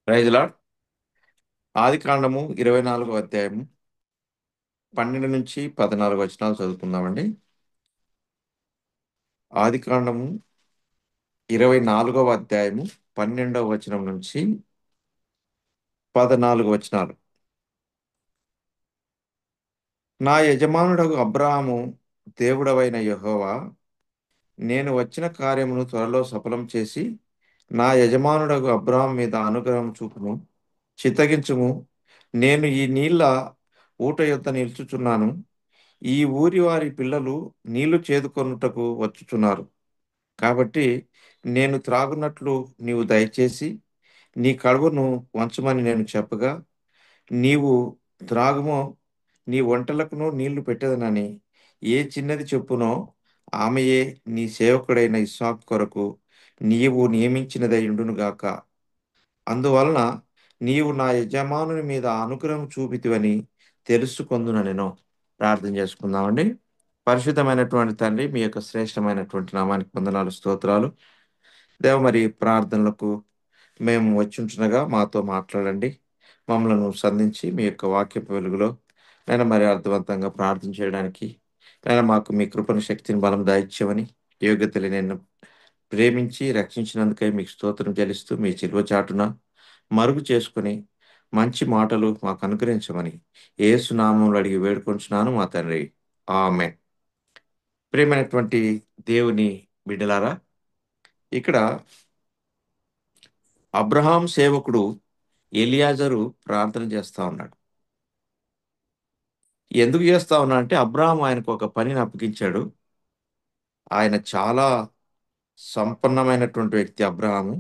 Praise lord. ఆది కాండము 24వ అధ్యాయము 12 నుంచి 14 వచనాలు చదువుకుందామండి. ఆది కాండము 24వ అధ్యాయము 12వ వచనం నుంచి 14 వచనాలు. నా యజమానుడగు అబ్రాహాము, దేవుడవైన యెహోవా, నేను వచ్చిన కార్యమును త్వరలో సఫలం చేసి నా యజమానుడగు అబ్రాహాం మీద అనుగ్రహం చూపుము, చిత్తగించుము. నేను ఈ నీళ్ల ఊట యొద్ద నిలుచుచున్నాను. ఈ ఊరి వారి పిల్లలు నీళ్లు చేదుకొనుటకు వచ్చుచున్నారు. కాబట్టి నేను త్రాగునట్లు నీవు దయచేసి నీ కడువను వంచమని నేను చెప్పగా, నీవు త్రాగుమో, నీ వంటలకును నీళ్లు పెట్టదనని ఏ చిన్నది చెప్పునో ఆమెయే నీ సేవకుడైన ఇస్సాకు కొరకు నీవు నియమించినదయుండునుగాక. అందువలన నీవు నా యజమానుని మీద అనుగ్రహం చూపితివని తెలుసుకొందుననెను. ప్రార్థన చేసుకుందామండి. పరిశుద్ధమైనటువంటి తండ్రి, మీ యొక్క శ్రేష్టమైనటువంటి నామానికి వందనాలు, స్తోత్రాలు. దేవ, మరి ప్రార్థనలకు మేము వచ్చుంటున్నగా మాతో మాట్లాడండి. మమ్మలను సంధించి మీ యొక్క వాక్యపు వెలుగులో నేను మరి అర్థవంతంగా ప్రార్థన చేయడానికి నేను మాకు మీ కృపను, శక్తిని, బలం దాయిచ్చమని, యోగ్యతలు నేను ప్రేమించి రక్షించినందుకై మీకు స్తోత్రం చెల్లిస్తూ మీ చిలువ చాటున మరుగు చేసుకుని మంచి మాటలు మాకు అనుగ్రహించమని యేసు నామములో అడిగి వేడుకొంచున్నాను మా తండ్రి. ఆమేన్. ప్రియమైనటువంటి దేవుని బిడ్డలారా, ఇక్కడ అబ్రహాం సేవకుడు ఎలియాజరు ప్రార్థన చేస్తా ఉన్నాడు. ఎందుకు చేస్తా ఉన్నా అంటే, అబ్రహాం ఆయనకు ఒక పనిని అప్పగించాడు. ఆయన చాలా సంపన్నమైనటువంటి వ్యక్తి. అబ్రహాము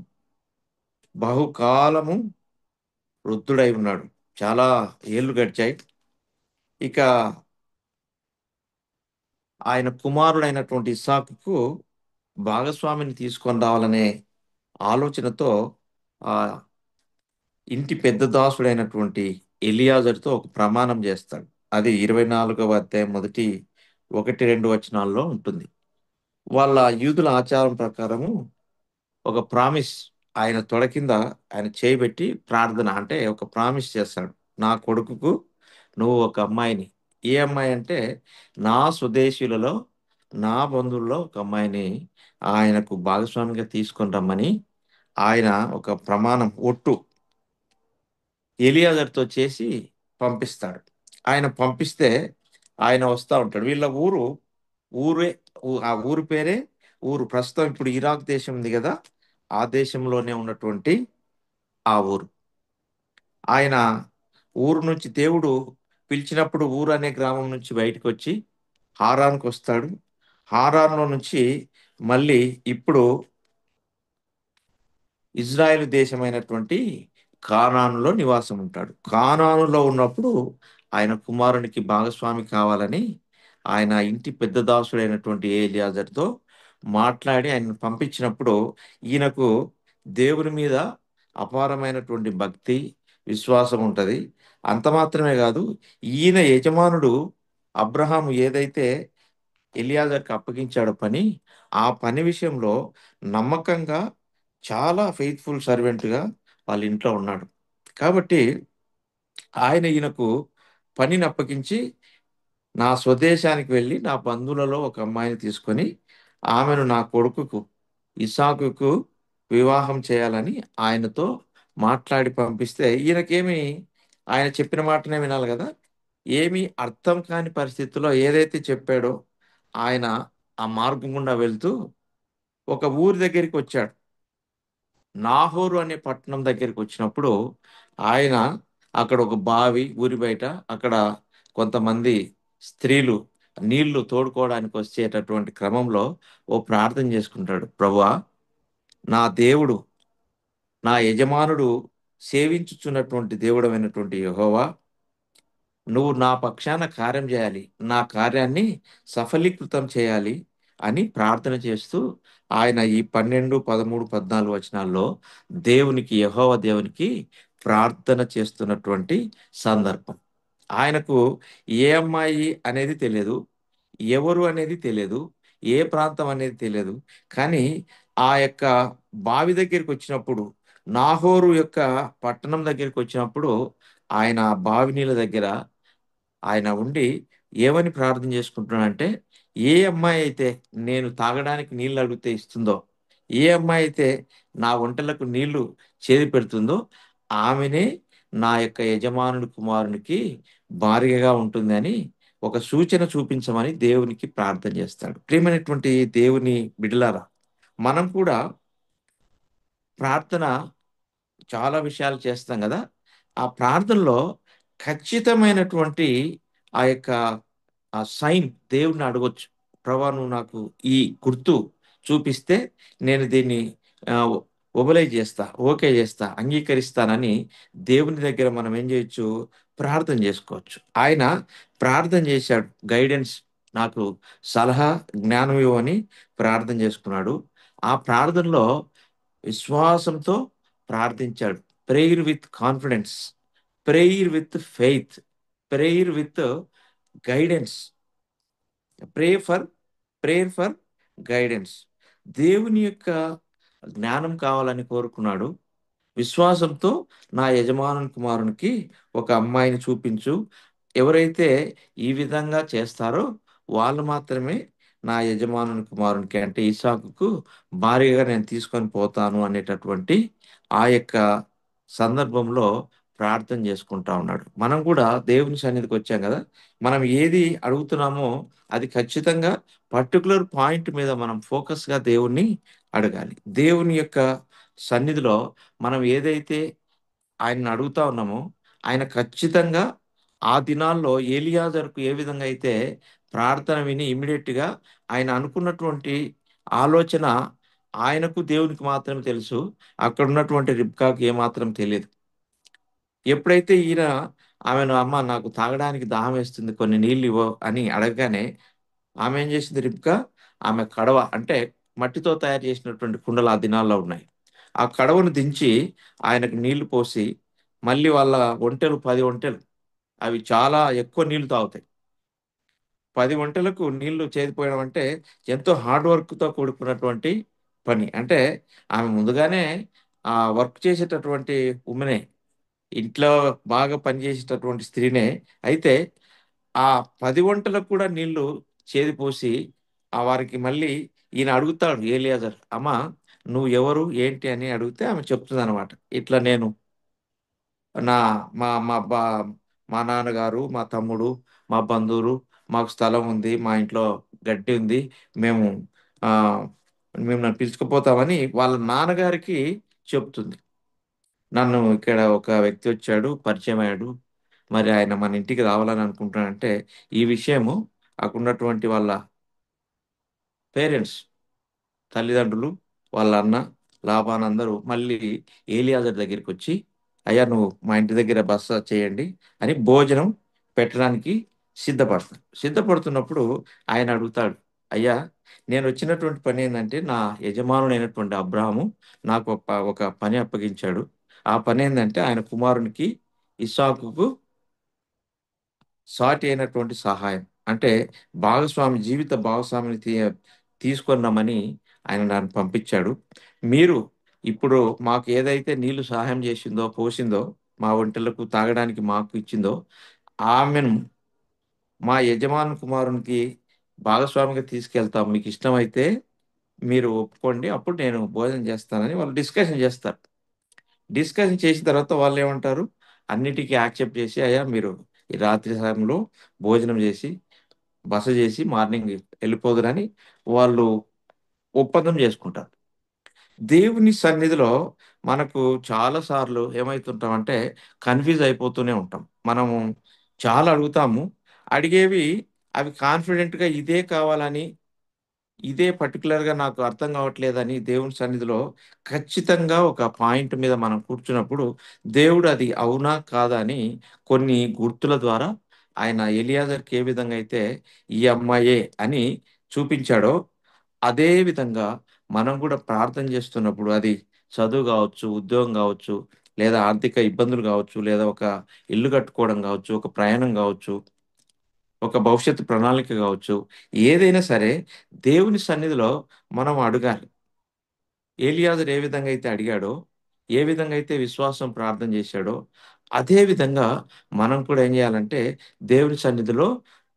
బహుకాలము వృద్ధుడై ఉన్నాడు. చాలా ఏళ్ళు గడిచాయి. ఇక ఆయన కుమారుడైనటువంటి ఇస్సాకుకు భాగస్వామిని తీసుకొని రావాలనే ఆలోచనతో ఆ ఇంటి పెద్ద దాసుడైనటువంటి ఎలియాజరుతో ఒక ప్రమాణం చేస్తాడు. అది 24వ అధ్యాయం మొదటి 1-2 వచనాల్లో ఉంటుంది. వాళ్ళ యూదుల ఆచారం ప్రకారము ఒక ప్రామిస్, ఆయన తొడ కింద ఆయన చేయబెట్టి ప్రార్థన, అంటే ఒక ప్రామిస్ చేస్తాడు. నా కొడుకుకు నువ్వు ఒక అమ్మాయిని, ఏ అమ్మాయి అంటే నా స్వదేశీయులలో నా బంధువుల్లో ఒక అమ్మాయిని ఆయనకు భాగస్వామిగా తీసుకొని రమ్మని ఆయన ఒక ప్రమాణం, ఒట్టు ఎలియాజర్తో చేసి పంపిస్తాడు. ఆయన పంపిస్తే ఆయన వస్తా ఉంటాడు. వీళ్ళ ఊరే ఆ ఊరు పేరే ఊరు. ప్రస్తుతం ఇప్పుడు ఇరాక్ దేశం ఉంది కదా, ఆ దేశంలోనే ఉన్నటువంటి ఆ ఊరు. ఆయన ఊరు నుంచి దేవుడు పిలిచినప్పుడు ఊరు అనే గ్రామం నుంచి బయటకు వచ్చి హారాన్కి వస్తాడు. హారాన్లో నుంచి మళ్ళీ ఇప్పుడు ఇజ్రాయెల్ దేశమైనటువంటి కానానులో నివాసం ఉంటాడు. కానానులో ఉన్నప్పుడు ఆయన కుమారునికి భాగస్వామి కావాలని ఆయన ఇంటి పెద్ద దాసుడైనటువంటి ఎలియాజరుతో మాట్లాడి ఆయన పంపించినప్పుడు, ఈయనకు దేవుని మీద అపారమైనటువంటి భక్తి, విశ్వాసం ఉంటుంది. అంత మాత్రమే కాదు, ఈయన యజమానుడు అబ్రహాము ఏదైతే ఎలియాజర్కి అప్పగించాడో పని, ఆ పని విషయంలో నమ్మకంగా, చాలా ఫెయిత్ఫుల్ సర్వెంట్‌గా వాళ్ళ ఇంట్లో ఉన్నాడు. కాబట్టి ఆయన ఈయనకు పనిని అప్పగించి, నా స్వదేశానికి వెళ్ళి నా బంధువులలో ఒక అమ్మాయిని తీసుకొని ఆమెను నా కొడుకుకు ఇస్సాకుకు వివాహం చేయాలని ఆయనతో మాట్లాడి పంపిస్తే, ఈయనకేమి, ఆయన చెప్పిన మాటనే వినాలి కదా. ఏమీ అర్థం కాని పరిస్థితుల్లో ఏదైతే చెప్పాడో ఆయన ఆ మార్గం గుండా వెళ్తూ ఒక ఊరి దగ్గరికి వచ్చాడు. నాహోరు అనే పట్టణం దగ్గరికి వచ్చినప్పుడు ఆయన అక్కడ ఒక బావి, ఊరి బయట అక్కడ కొంతమంది స్త్రీలు నీళ్లు తోడుకోవడానికి వచ్చేటటువంటి క్రమంలో ఓ ప్రార్థన చేసుకుంటాడు. ప్రభువా, నా దేవుడు, నా యజమానుడు సేవించుచున్నటువంటి దేవుడమైనటువంటి యెహోవా, నువ్వు నా పక్షాన కార్యం చేయాలి, నా కార్యాన్ని సఫలీకృతం చేయాలి అని ప్రార్థన చేస్తూ ఆయన ఈ 12, 13, 14 వచనాల్లో దేవునికి, యెహోవా దేవునికి ప్రార్థన చేస్తున్నటువంటి సందర్భం. ఆయనకు ఏ అమ్మాయి అనేది తెలియదు, ఎవరు అనేది తెలియదు, ఏ ప్రాంతం అనేది తెలియదు. కానీ ఆ యొక్క బావి దగ్గరికి వచ్చినప్పుడు నాహోరు యొక్క పట్టణం దగ్గరికి వచ్చినప్పుడు ఆయన బావి నీళ్ళ దగ్గర ఆయన ఉండి ఏమని ప్రార్థన చేసుకుంటున్నాడంటే, ఏ అమ్మాయి అయితే నేను తాగడానికి నీళ్ళు అడిగితే ఇస్తుందో, ఏ అమ్మాయి అయితే నా వంటలకు నీళ్లు చేది పెడుతుందో, ఆమెనే నా యొక్క యజమానుడి కుమారునికి భార్యగా ఉంటుందని ఒక సూచన చూపించమని దేవునికి ప్రార్థన చేస్తాడు. ప్రియమైనటువంటి దేవుని బిడ్డలారా, మనం కూడా ప్రార్థన చాలా విషయాలు చేస్తాం కదా! ఆ ప్రార్థనలో ఖచ్చితమైనటువంటి ఆ యొక్క సైన్ దేవుడిని అడగొచ్చు. ప్రభా నువ్వు నాకు ఈ గుర్తు చూపిస్తే నేను దీన్ని ఆహ్, ఒబలై చేస్తా, ఓకే చేస్తా, అంగీకరిస్తానని దేవుని దగ్గర మనం ఏం చేయొచ్చు? ప్రార్థన చేసుకోవచ్చు. ఆయన ప్రార్థన చేశాడు. గైడెన్స్ నాకు సలహా, జ్ఞానం ఇవ్వమని ప్రార్థన చేసుకున్నాడు. ఆ ప్రార్థనలో విశ్వాసంతో ప్రార్థించాడు. Prayer with confidence, prayer with faith, prayer with guidance, pray for prayer for guidance. దేవుని యొక్క జ్ఞానం కావాలని కోరుకున్నాడు. విశ్వాసంతో నా యజమానుని కుమారునికి ఒక అమ్మాయిని చూపించు. ఎవరైతే ఈ విధంగా చేస్తారో వాళ్ళు మాత్రమే నా యజమానుని కుమారునికి అంటే ఇసాకుకు భార్యగా నేను తీసుకొని పోతాను అనేటటువంటి ఆ యొక్క సందర్భంలో ప్రార్థన చేసుకుంటా ఉన్నాడు. మనం కూడా దేవుని సన్నిధికి వచ్చాం కదా! మనం ఏది అడుగుతున్నామో అది ఖచ్చితంగా పర్టిక్యులర్ పాయింట్ మీద మనం ఫోకస్‌గా దేవుణ్ణి అడగాలి. దేవుని యొక్క సన్నిధిలో మనం ఏదైతే ఆయన్ని అడుగుతా ఉన్నామో, ఆయన ఖచ్చితంగా ఆ దినాల్లో ఎలియాజరుకు ఏ విధంగా అయితే ప్రార్థన విని ఇమ్మీడియేట్‌గా ఆయన అనుకున్నటువంటి ఆలోచన ఆయనకు, దేవునికి మాత్రమే తెలుసు. అక్కడున్నటువంటి రిబ్కాకి ఏమాత్రం తెలీదు. ఎప్పుడైతే ఈయన ఆమెను "అమ్మ నాకు తాగడానికి దాహమేస్తుంది కొన్ని నీళ్ళివ్వు" అని అడగగానే ఆమె ఏం చేసింది రిబ్కా, ఆమె కడవ అంటే మట్టితో తయారు చేసినటువంటి కుండలు ఆ దినాల్లో ఉన్నాయి. ఆ కడవను దించి ఆయనకు నీళ్లు పోసి, మళ్ళీ వాళ్ళ ఒంటెలు 10 ఒంటెలు అవి చాలా ఎక్కువ నీళ్లు తాగుతాయి. 10 ఒంటెలకు నీళ్లు చేదిపోయడం అంటే ఎంతో హార్డ్ వర్క్‌తో కూడుకున్నటువంటి పని. అంటే ఆమె ముందుగానే వర్క్ చేసేటటువంటి వుమెనే. ఇంట్లో బాగా పనిచేసేటటువంటి స్త్రీనే. అయితే ఆ 10 వంటలకు కూడా నీళ్లు చేదిపోసి వారికి మళ్ళీ ఈయన అడుగుతాడు ఎలియాజర్, "అమ్మా నువ్వు ఎవరు? ఏంటి?" అని అడిగితే ఆమె చెప్తుందనమాట. "ఇట్లా నేను నా మా మా బా మా నాన్నగారు, మా తమ్ముడు, మా బంధువులు మాకు స్థలం ఉంది. మా ఇంట్లో గడ్డి ఉంది. మేము ఆహ్, మిమ్మల్ని పిలుచుకుపోతామని" వాళ్ళ నాన్నగారికి చెప్తుంది. నన్ను ఇక్కడ ఒక వ్యక్తి వచ్చాడు, పరిచయమయ్యాడు. మరి ఆయన మన ఇంటికి రావాలని అనుకుంటున్నాడంటే, ఈ విషయము అక్కడున్నటువంటి వాళ్ళ పేరెంట్స్, తల్లిదండ్రులు, వాళ్ళ అన్న, లాబాన్ అందరూ మళ్ళీ ఏలియాజర్ దగ్గరికొచ్చి, "అయ్యా! నువ్వు మా ఇంటి దగ్గర బస చేయండి" అని భోజనం పెట్టడానికి సిద్ధపడతారు. సిద్ధపడుతున్నప్పుడు ఆయన అడుగుతాడు, "అయ్యా! నేనొచ్చినటువంటి పనేందంటే, నా యజమానుడైనటువంటి అబ్రాహాము నాకు ఒక పని అప్పగించాడు. ఆ పనేందంటే, ఆయన కుమారునికి ఇస్సాకుకు సాటి అయినటువంటి సహాయం. అంటే జీవిత భాగస్వామిని తీసుకొని రమ్మని ఆయన నన్ను పంపించాడు. మీరు ఇప్పుడు మాకు ఏదైతే నీళ్లు సహాయం చేసిందో, పోసిందో, మా ఒంటెలకు తాగడానికి మాకు ఇచ్చిందో, ఆమెను మా యజమాని కుమారునికి భాగస్వామిగా తీసుకెళ్తాం. మీకిష్టమైతే మీరు ఒప్పుకోండి. అప్పుడు నేను భోజనం చేస్తానని వాళ్ళు డిస్కషన్ చేస్తారు. డిస్కషన్ చేసిన తర్వాత వాళ్ళేమంటారు, అన్నిటికి యాక్సెప్ట్ చేసి, "అయ్యా! మీరు ఈ రాత్రి సమయంలో భోజనం చేసి, బస చేసి మార్నింగ్ ఎళ్ళిపోదురని" వాళ్ళు ఒప్పందం చేసుకుంటారు. దేవుని సన్నిధిలో మనకు చాలా సార్లు ఏమైతుంటామంటే కన్‌ఫ్యూజ్ అయిపోతూనే ఉంటాం. మనము చాలా అడుగుతాము. అడిగేవి అవి కాన్ఫిడెంట్‌గా ఇదే కావాలని, ఇదే పర్టిక్యులర్‌గా నాకు అర్థం కావట్లేదని దేవుని సన్నిధిలో ఖచ్చితంగా ఒక పాయింట్ మీద మనం కూర్చున్నప్పుడు, దేవుడు అది అవునా? కాదా? అని కొన్ని గుర్తుల ద్వారా ఆయన ఎలియాజర్‌కి ఏ విధంగా అయితే ఈ అమ్మాయే అని చూపించాడో, అదే విధంగా మనం కూడా ప్రార్థన చేస్తున్నప్పుడు అది చదువు కావచ్చు, ఉద్యోగం కావచ్చు, లేదా ఆర్థిక ఇబ్బందులు కావచ్చు, లేదా ఒక ఇల్లు కట్టుకోవడం కావచ్చు, ఒక ప్రయాణం కావచ్చు, ఒక భవిష్యత్తు ప్రణాళిక కావచ్చు, ఏదైనా సరే దేవుని సన్నిధిలో మనం అడగాలి. ఏలియాజరు ఏ విధంగా అయితే అడిగాడో, ఏ విధంగా అయితే విశ్వాసం ప్రార్థన చేశాడో అదే విధంగా మనం కూడా ఏం చేయాలంటే దేవుని సన్నిధిలో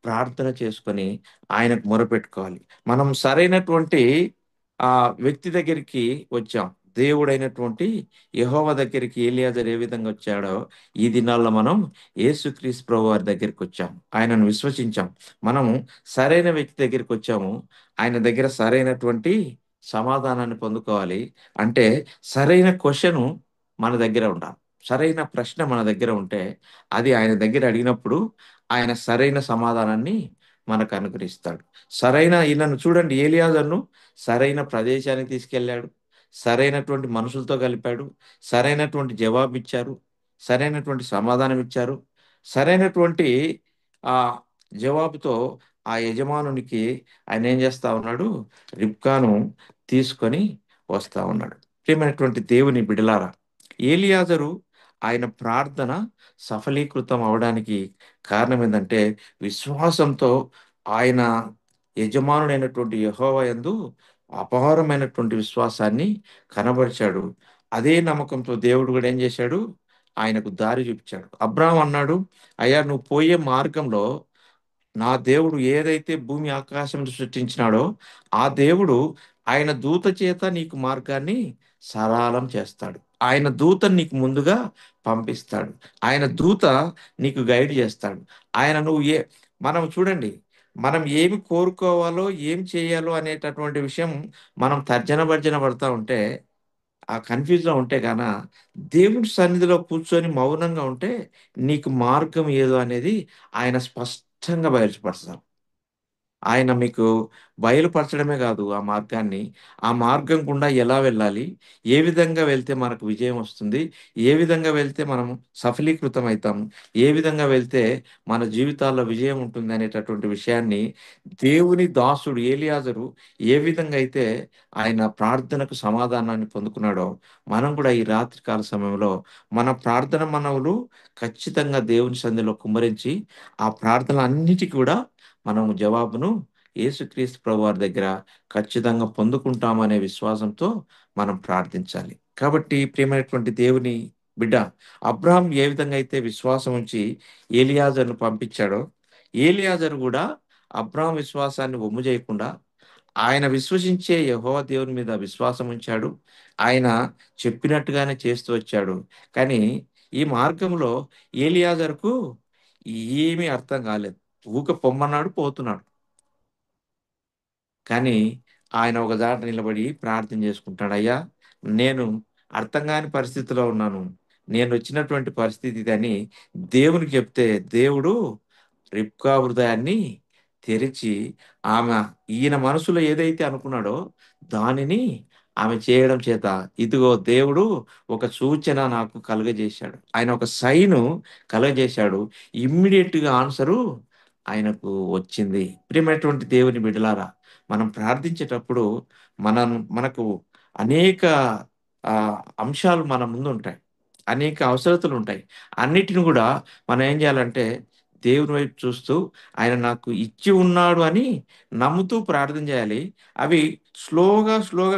ప్రార్థన చేసుకొని ఆయనకు మొరపెట్టుకోవాలి. మనం సరైనటువంటి ఆ వ్యక్తి దగ్గరికి వచ్చాం. దేవుడైనటువంటి యెహోవా దగ్గరికి ఎలియాజరు ఏ విధంగా వచ్చాడో ఈ దినాల్లో మనం యేసుక్రీస్తు ప్రభు వారి దగ్గరికి వచ్చాం. ఆయనను విశ్వసించాం. మనం సరైన వ్యక్తి దగ్గరికి వచ్చాము. ఆయన దగ్గర సరైనటువంటి సమాధానాన్ని పొందుకోవాలి. అంటే సరైన క్వెషను మన దగ్గర ఉండాలి. సరైన ప్రశ్న మన దగ్గర ఉంటే, అది ఆయన దగ్గర అడిగినప్పుడు, ఆయన సరైన సమాధానాన్ని మనకు అనుగ్రహిస్తాడు. ఈయనను చూడండి, ఏలియాజరును సరైన ప్రదేశానికి తీసుకెళ్ళాడు. సరైనటువంటి మనుషులతో కలిపాడు. సరైనటువంటి జవాబిచ్చారు. సరైనటువంటి సమాధానం ఇచ్చారు. సరైనటువంటి ఆహ్, జవాబుతో ఆ యజమానునికి ఆయన ఏం చేస్తా ఉన్నాడు? రిబ్కాను తీసుకొని వస్తా ఉన్నాడు. ప్రియమైనటువంటి దేవుని బిడలారా, ఏలియాజరు ఆయన ప్రార్థన సఫలీకృతం అవడానికి కారణం ఏందంటే, విశ్వాసంతో ఆయన యజమానుడైనటువంటి యెహోవా యందు అపారమైనటువంటి విశ్వాసాన్ని కనబరిచాడు. అదే నమ్మకంతో దేవుడు కూడా ఏం చేశాడు? ఆయనకు దారి చూపించాడు. అబ్రాహాం అన్నాడు, అయ్యా నువ్వు పోయే మార్గంలో నా దేవుడు ఏదైతే భూమి ఆకాశం సృష్టించినాడో ఆ దేవుడు ఆయన దూత చేత నీకు మార్గాన్ని సరళం చేస్తాడు. ఆయన దూతని నీకు ముందుగా పంపిస్తాడు. ఆయన దూత నీకు గైడ్ చేస్తాడు. ఆయన నువ్వు ఏ మనం చూడండి, మనం ఏమి కోరుకోవాలో ఏం చేయాలో అనేటటువంటి విషయం మనం తర్జన భర్జన పడతా ఉంటే, ఆ కన్‌ఫ్యూజ్‌లో ఉంటే గాన, దేవుడి సన్నిధిలో కూర్చొని మౌనంగా ఉంటే, నీకు మార్గం ఏదో అనేది ఆయన స్పష్టంగా బయలుపరుస్తారు. ఆయన మీకు బయలుపరచడమే గాదు ఆ మార్గాన్ని, ఆ మార్గం గుండా ఎలా వెళ్ళాలి? ఏ విధంగా వెళ్తే మనకు విజయం వస్తుంది? ఏ విధంగా వెళ్తే మనం సఫలీకృతం అయితాము? ఏ విధంగా వెళ్తే మన జీవితాల్లో విజయం ఉంటుందనేటటువంటి విషయాన్ని దేవుని దాసుడు ఏలియాజరు ఏ విధంగా అయితే ఆయన ప్రార్థనకు సమాధానాన్ని పొందుకున్నాడో, మనం కూడా ఈ రాత్రి కాల సమయంలో మన ప్రార్థన మనవులు ఖచ్చితంగా దేవుని సన్నిధిలో కుమ్మరించి, ఆ ప్రార్థనలన్నిటికి కూడా మనము జవాబును యేసుక్రీస్తు ప్రభువారి దగ్గర ఖచ్చితంగా పొందుకుంటామనే విశ్వాసంతో మనం ప్రార్థించాలి. కాబట్టి ప్రియమైనటువంటి దేవుని బిడ్డ, అబ్రాహాం ఏ విధంగా అయితే విశ్వాసం ఉంచి ఏలియాజరును పంపించాడో, ఏలియాజరు గూడా అబ్రాహాం విశ్వాసాన్ని వమ్ము జేయకుండా, ఆయన విశ్వసించే యెహోవా దేవుని మీద విశ్వాసం ఉంచాడు. ఆయన చెప్పినట్టుగానే చేస్తూ వచ్చాడు. కానీ ఈ మార్గంలో ఏలియాజరుకు ఏమీ అర్థం కాలేదు. పొమ్మన్నాడు, పోతున్నాడు. కానీ ఆయన ఒక చాట నిలబడి ప్రార్థన చేసుకుంటాడు. అయ్యా! నేను అర్థం గాని పరిస్థితిలో ఉన్నాను. నేనొచ్చినటువంటి పరిస్థితి ఇదని దేవునికి చెప్తే, దేవుడు రిబ్కా హృదయాన్ని తెరిచి, ఆమె ఈయన మనసులో ఏదైతే అనుకున్నాడో దానిని ఆమె చేయడం చేత, ఇదిగో దేవుడు ఒక సూచన నాకు కలుగజేశాడు. ఆయన ఒక సైను కలుగజేశాడు. ఇమ్మీడియేట్‌గా ఆన్సరు ఆయనకు వచ్చింది. ప్రియమైనటువంటి దేవుని బిడ్డలారా, మనం ప్రార్థించేటప్పుడు మనకు అనేక అంశాలు మన ముందుంటాయి. అనేక అవసరతలుంటాయి. అన్నిటిని గూడా మనం ఏం జేయాలంటే, దేవుని వైపు చూస్తూ, ఆయన నాకు ఇచ్చి ఉన్నాడు అని నమ్ముతూ ప్రార్థన జేయాలి. అవి స్లోగా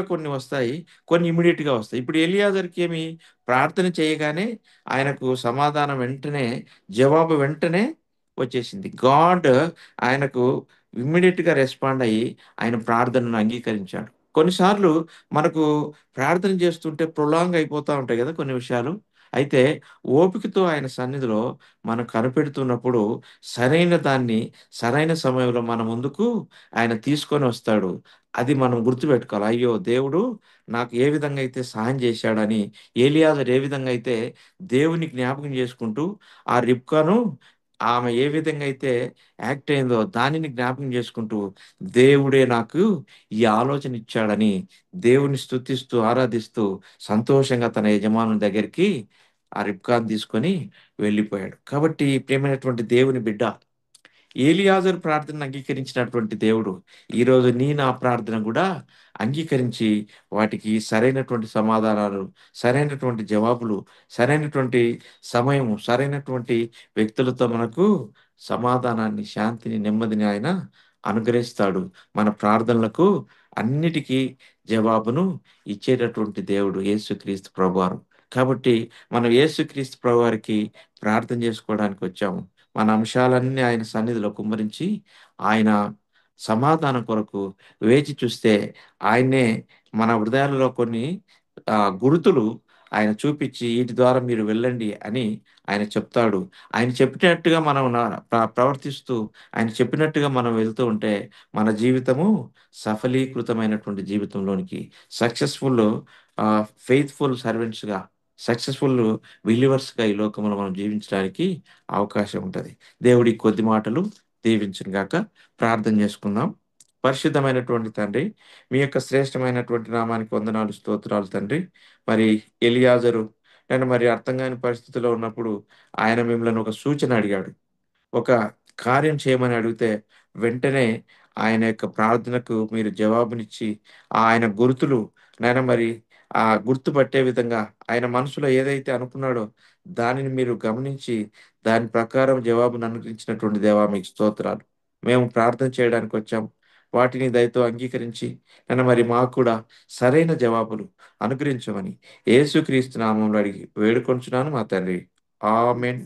కొన్ని వస్తాయి. కొన్ని ఇమ్మీడియేట్‌గా వస్తాయి. ఇప్పుడు ఎలియాజర్‌కేమి ప్రార్థన చేయగానే ఆయనకు సమాధానం వెంటనే, జవాబు వెంటనే వచ్చేసింది. గాడ్ ఆయనకు ఇమ్మీడియేట్‌గా రెస్పాండ్ అయ్యి, ఆయన ప్రార్థనను అంగీకరించాడు. కొన్నిసార్లు మనకు ప్రార్థన చేస్తుంటే ప్రొలాంగ్ అయిపోతా ఉంటాయి గదా! కొన్ని విషయాలు. అయితే ఓపికతో ఆయన సన్నిధిలో మనం కనిపెడుతున్నప్పుడు సరైన దాన్ని, సరైన సమయంలో మన ముందుకు ఆయన తీసుకొనొస్తాడు. అది మనం గుర్తుపెట్టుకోవాలి. అయ్యో! దేవుడు నాకు ఏ విధంగా అయితే సహాయం చేశాడని ఏలియాజరు ఏ విధంగా అయితే దేవుని జ్ఞాపకం చేసుకుంటూ, ఆ రిబ్కాను ఆమె ఏ విధంగా అయితే యాక్ట్ అయిందో దానిని జ్ఞాపకం చేసుకుంటూ, దేవుడే నాకు ఈ ఆలోచన ఇచ్చాడని దేవుని స్తుతిస్తూ, ఆరాధిస్తూ సంతోషంగా తన యజమానుని దగ్గరికి ఆ రిబ్కాను తీసుకొని వెళ్ళిపోయాడు. కాబట్టి ప్రియమైనటువంటి దేవుని బిడ్డ, ఏలియాజరు ప్రార్థనను అంగీకరించినటువంటి దేవుడు, ఈరోజు నా ప్రార్థన గూడా అంగీకరించి, వాటికి సరైనటువంటి సమాధానాలు, సరైనటువంటి జవాబులు, సరైనటువంటి సమయము, సరైనటువంటి వ్యక్తులతో మనకు సమాధానాన్ని, శాంతిని, నెమ్మదిని ఆయన అనుగ్రహిస్తాడు. మన ప్రార్థనలకు అన్నిటికీ జవాబును ఇచ్చేటటువంటి దేవుడు యేసుక్రీస్తు ప్రభువారు. కాబట్టి మనం యేసుక్రీస్తు ప్రభువారికి ప్రార్థన చేసుకోవడానికి వచ్చాము. మన అంశాలన్నీ ఆయన సన్నిధిలో కుమ్మరించి, ఆయన సమాధానం కొరకు వేచి చూస్తే, ఆయన్నే మన హృదయాలలో కొన్ని గురుతులు ఆయన చూపిచ్చి, "ఈటి ద్వారా మీరు వెళ్ళండి" అని ఆయన చెప్తాడు. ఆయన చెప్పినట్టుగా మనం ప్రవర్తిస్తూ, ఆయన చెప్పినట్టుగా మనం వెళ్తూ ఉంటే, మన జీవితము సఫలీకృతమైనటువంటి జీవితంలోనికి సక్సెస్‌ఫుల్ ఫెయిత్‌ఫుల్ సర్వెంట్స్‌గా, సక్సెస్‌ఫుల్ బిలీవర్స్‌గా ఈ లోకంలో మనం జీవించడానికి అవకాశం ఉంటది. దేవుడి కొద్ది మాటలు దీవించును గాక. ప్రార్థన చేసుకుందాం. పరిశుద్ధమైనటువంటి తండ్రి, మీ యొక్క శ్రేష్టమైనటువంటి నామానికి వందనాలు, స్తోత్రాలు తండ్రి. మరి ఎలియాజరు మరి అర్థం కాని పరిస్థితిలో ఉన్నప్పుడు ఆయన మిమ్మల్ని ఒక సూచన అడిగాడు. ఒక కార్యం చేయమని అడిగితే వెంటనే ఆయన యొక్క ప్రార్థనకు మీరు జవాబునిచ్చి, ఆయన గుర్తులు మరి గుర్తుపట్టే విధంగా ఆయన మనసులో ఏదైతే అనుకున్నాడో దానిని మీరు గమనించి, దాని ప్రకారం జవాబును అనుగ్రహించినటువంటి దేవా మీకు స్తోత్రాలు. మేము ప్రార్థన చేయడానికొచ్చాం. వాటిని దయతో అంగీకరించి మరి మాకు కూడా సరైన జవాబులు అనుగ్రహించమని యేసుక్రీస్తు నామములో అడిగి వేడుకొనుచున్నాను మా తండ్రి. ఆమేన్.